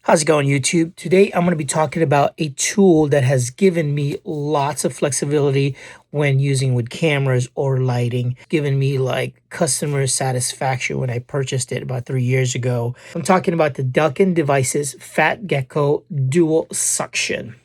How's it going, YouTube? Today I'm going to be talking about a tool that has given me lots of flexibility when using with cameras or lighting, given me like customer satisfaction when I purchased it about 3 years ago. I'm talking about the Delkin Devices Fat Gecko Dual Suction.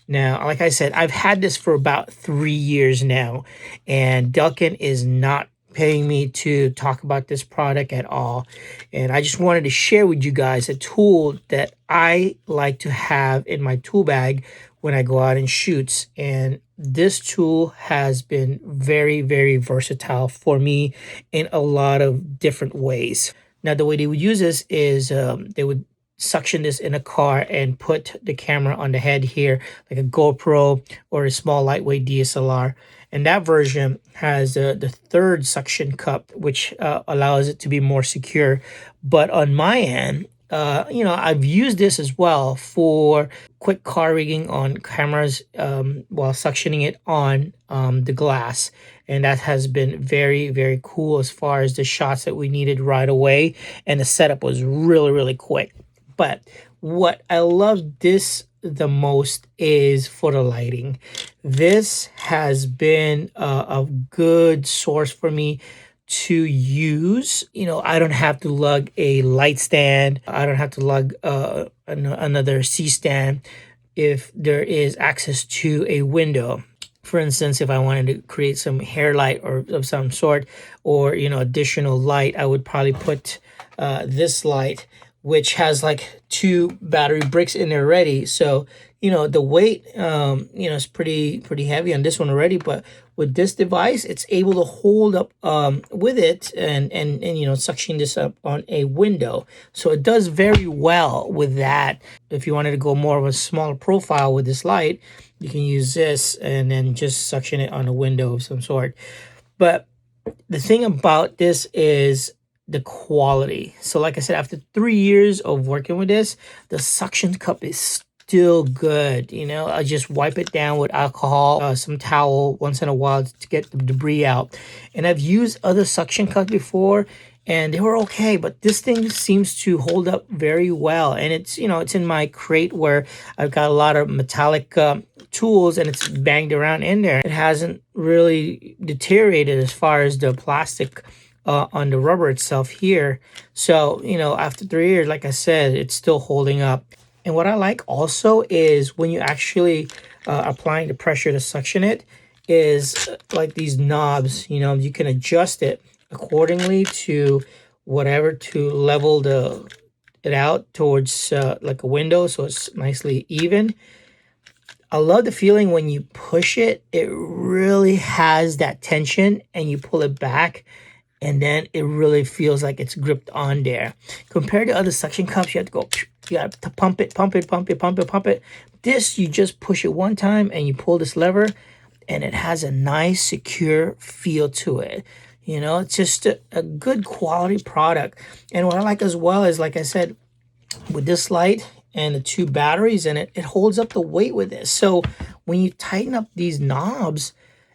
Now, like I said, I've had this for about 3 years now, and Delkin is not paying me to talk about this product at all. And I just wanted to share with you guys a tool that I like to have in my tool bag when I go out and shoots. And this tool has been very, very versatile for me in a lot of different ways. Now, the way they would use this is they would suction this in a car and put the camera on the head here, like a GoPro or a small lightweight DSLR. And that version has the third suction cup, which allows it to be more secure. But on my end, I've used this as well for quick car rigging on cameras while suctioning it on the glass. And that has been very, very cool as far as the shots that we needed right away. And the setup was really, really quick. But what I love this the most is for the lighting. This has been a good source for me to use. I don't have to lug a light stand. I don't have to lug another C-stand if there is access to a window. For instance, if I wanted to create some hair light or of some sort, or additional light, I would probably put this light, which has like 2 battery bricks in there already. So, the weight, is pretty heavy on this one already. But with this device, it's able to hold up with it and suction this up on a window. So it does very well with that. If you wanted to go more of a smaller profile with this light, you can use this and then just suction it on a window of some sort. But the thing about this is the quality. So like I said, after 3 years of working with this, the suction cup is still good. I just wipe it down with alcohol, some towel once in a while to get the debris out. And I've used other suction cups before and they were okay, but this thing seems to hold up very well. And it's in my crate where I've got a lot of metallic tools and it's banged around in there. It hasn't really deteriorated as far as the plastic on the rubber itself here. So, after 3 years, like I said, it's still holding up. And what I like also is when you actually applying the pressure to suction it is like these knobs, you can adjust it accordingly to whatever to level it out towards like a window. So it's nicely even. I love the feeling when you push it, it really has that tension and you pull it back. And then it really feels like it's gripped on there. Compared to other suction cups, you have to go, you have to pump it. This, you just push it one time and you pull this lever and it has a nice, secure feel to it. It's just a good quality product. And what I like as well is, like I said, with this light and the 2 batteries in it, it holds up the weight with this. So when you tighten up these knobs,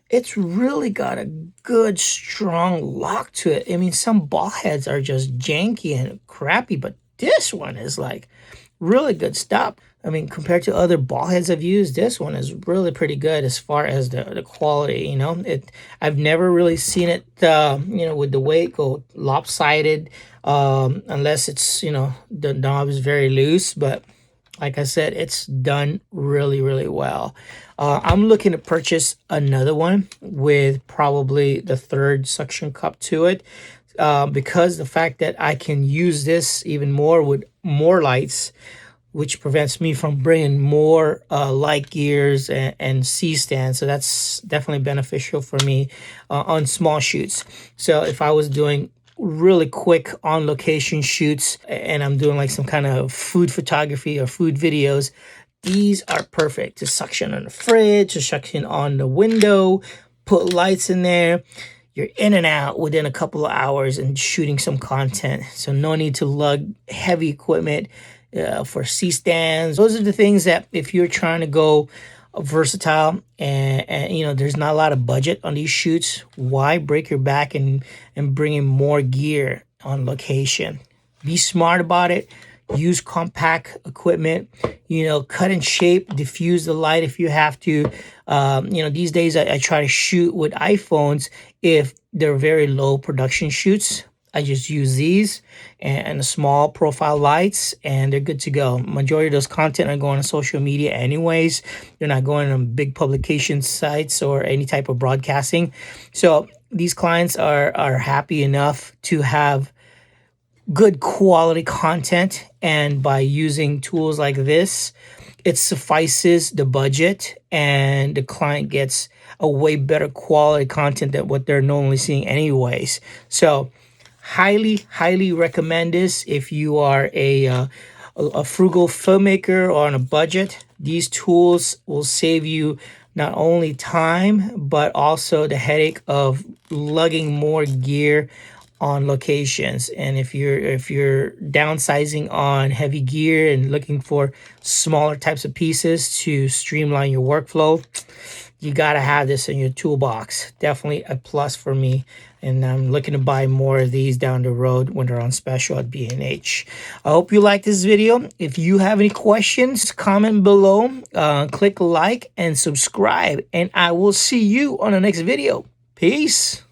it's really got a good, strong lock to it. I mean, some ball heads are just janky and crappy, but this one is like really good stuff. I mean, compared to other ball heads I've used, this one is really pretty good as far as the quality, I've never really seen it, with the weight go lopsided, unless it's, the knob is very loose, but like I said, it's done really, really well. I'm looking to purchase another one with probably the 3rd suction cup to it because the fact that I can use this even more with more lights, which prevents me from bringing more light gears and C-stands. So that's definitely beneficial for me on small shoots. So if I was doing really quick on location shoots and I'm doing like some kind of food photography or food videos, these are perfect to suction on the fridge, to suction on the window, put lights in there. You're in and out within a couple of hours and shooting some content. So no need to lug heavy equipment for C-stands. Those are the things that if you're trying to go versatile and there's not a lot of budget on these shoots, why break your back and bring in more gear on location? Be smart about it. use compact equipment, cut and shape, diffuse the light if you have to. These days I try to shoot with iPhones if they're very low production shoots. I just use these and the small profile lights, and they're good to go. Majority of those content are going on social media anyways. They're not going on big publication sites or any type of broadcasting. So these clients are happy enough to have good quality content, and by using tools like this, it suffices the budget and the client gets a way better quality content than what they're normally seeing anyways. So highly recommend this if you are a frugal filmmaker or on a budget. These tools will save you not only time but also the headache of lugging more gear on locations. And if you're downsizing on heavy gear and looking for smaller types of pieces to streamline your workflow, you got to have this in your toolbox. Definitely a plus for me. And I'm looking to buy more of these down the road when they're on special at B&H. I hope you like this video. If you have any questions, comment below, click like and subscribe. And I will see you on the next video. Peace.